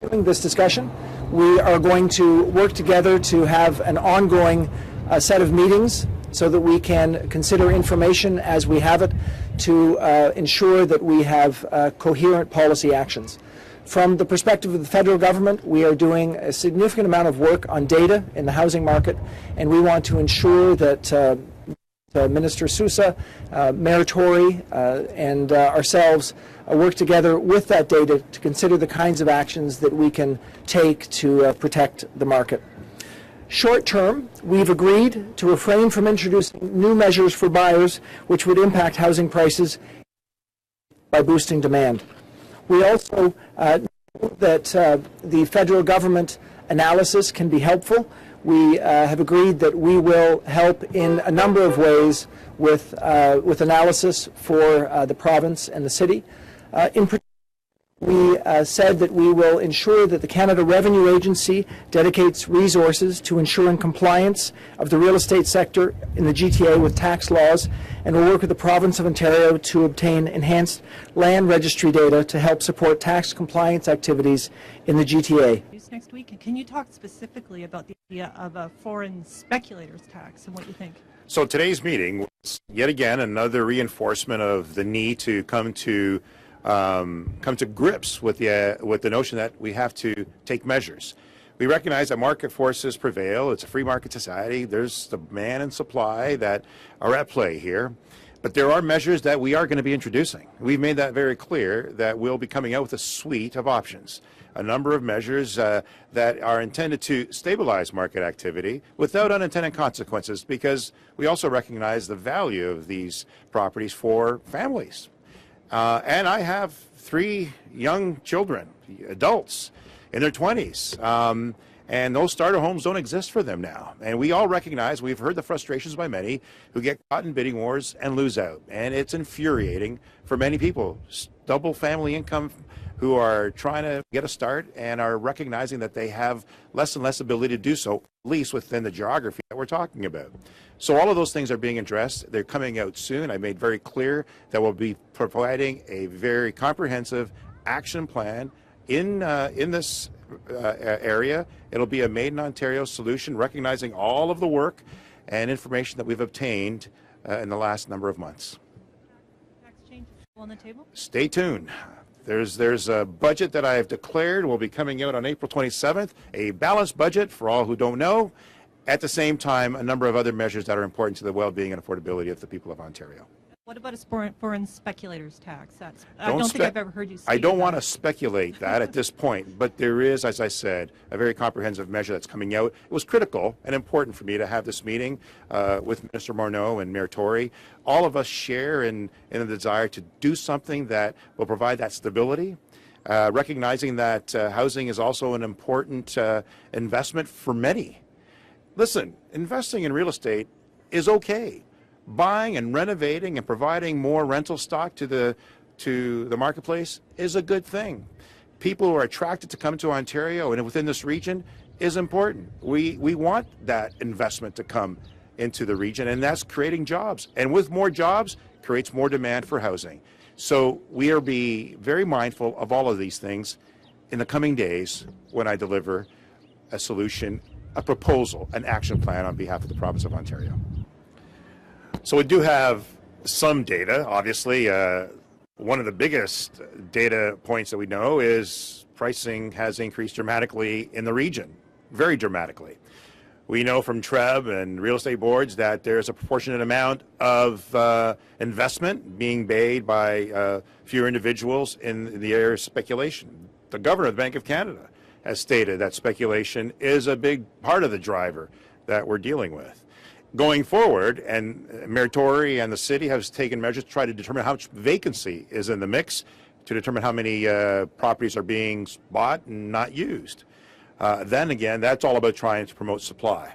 During this discussion, we are going to work together to have an ongoing set of meetings so that we can consider information as we have it to ensure that we have coherent policy actions. From the perspective of the federal government, we are doing a significant amount of work on data in the housing market, and we want to ensure that Minister Sousa, Mayor Tory, and ourselves work together with that data to consider the kinds of actions that we can take to protect the market. Short term, we've agreed to refrain from introducing new measures for buyers which would impact housing prices by boosting demand. We also know that the federal government analysis can be helpful. We have agreed that we will help in a number of ways with analysis for the province and the city. In particular, we said that we will ensure that the Canada Revenue Agency dedicates resources to ensuring compliance of the real estate sector in the GTA with tax laws, and will work with the province of Ontario to obtain enhanced land registry data to help support tax compliance activities in the GTA. Next week, can you talk specifically about the idea of a foreign speculators tax and what you think? So today's meeting was yet again another reinforcement of the need to come to grips with the notion that we have to take measures. We recognize that market forces prevail. It's a free market society. There's demand and supply that are at play here. But there are measures that we are going to be introducing. We've made that very clear that we'll be coming out with a suite of options, a number of measures that are intended to stabilize market activity without unintended consequences, because we also recognize the value of these properties for families. And I have 3 young children, adults in their 20s, and those starter homes don't exist for them now. And we all recognize, we've heard the frustrations by many who get caught in bidding wars and lose out. And it's infuriating for many people, double family income, who are trying to get a start and are recognizing that they have less and less ability to do so, at least within the geography that we're talking about. So all of those things are being addressed. They're coming out soon. I made very clear that we'll be providing a very comprehensive action plan in this area. It'll be a Made in Ontario solution, recognizing all of the work and information that we've obtained in the last number of months. Tax changes on the table? Stay tuned. There's a budget that I have declared will be coming out on April 27th, a balanced budget for all who don't know. At the same time, a number of other measures that are important to the well-being and affordability of the people of Ontario. What about a foreign speculators tax? I don't think I've ever heard you say that. I don't want to speculate that at this point, but there is, as I said, a very comprehensive measure that's coming out. It was critical and important for me to have this meeting with Minister Morneau and Mayor Tory. All of us share in the desire to do something that will provide that stability, recognizing that housing is also an important investment for many. Listen, investing in real estate is okay. Buying and renovating and providing more rental stock to the marketplace is a good thing. People who are attracted to come to Ontario and within this region is important. We want that investment to come into the region, and that's creating jobs. And with more jobs, creates more demand for housing. So we are be very mindful of all of these things in the coming days when I deliver a solution, a proposal, an action plan on behalf of the province of Ontario. So we do have some data. Obviously, one of the biggest data points that we know is pricing has increased dramatically in the region, very dramatically. We know from TREB and real estate boards that there's a proportionate amount of investment being made by fewer individuals in the area of speculation. The governor of the Bank of Canada has stated that speculation is a big part of the driver that we're dealing with. Going forward, and Mayor Tory and the city have taken measures to try to determine how much vacancy is in the mix, to determine how many properties are being bought and not used. Then again, that's all about trying to promote supply.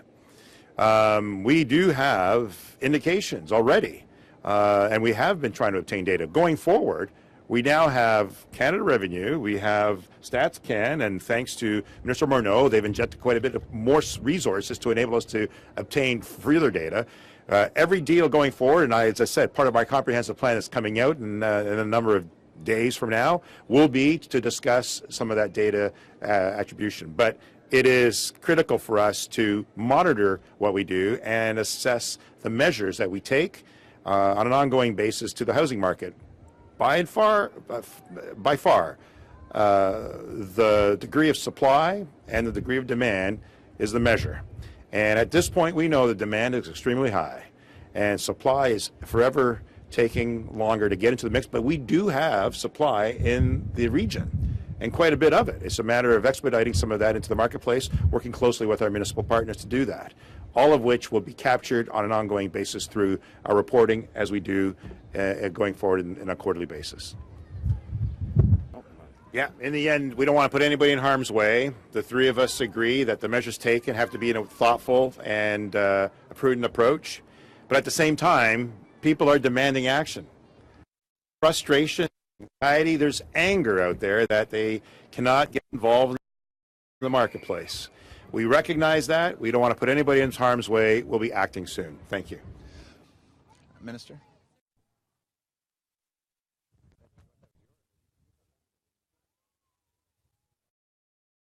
We do have indications already, and we have been trying to obtain data. Going forward, we now have Canada Revenue, we have StatsCan, and thanks to Minister Morneau, they've injected quite a bit of more resources to enable us to obtain further data. Every deal going forward, and as I said, part of my comprehensive plan is coming out in a number of days from now will be to discuss some of that data attribution. But it is critical for us to monitor what we do and assess the measures that we take on an ongoing basis to the housing market. By far, the degree of supply and the degree of demand is the measure. And at this point, we know the demand is extremely high, and supply is forever taking longer to get into the mix. But we do have supply in the region, and quite a bit of it. It's a matter of expediting some of that into the marketplace, working closely with our municipal partners to do that, all of which will be captured on an ongoing basis through our reporting as we do going forward in a quarterly basis. Yeah, in the end, we don't want to put anybody in harm's way. The three of us agree that the measures taken have to be in a thoughtful and a prudent approach. But at the same time, people are demanding action. Frustration, anxiety, there's anger out there that they cannot get involved in the marketplace. We recognize that. We don't want to put anybody in harm's way. We'll be acting soon. Thank you. Minister.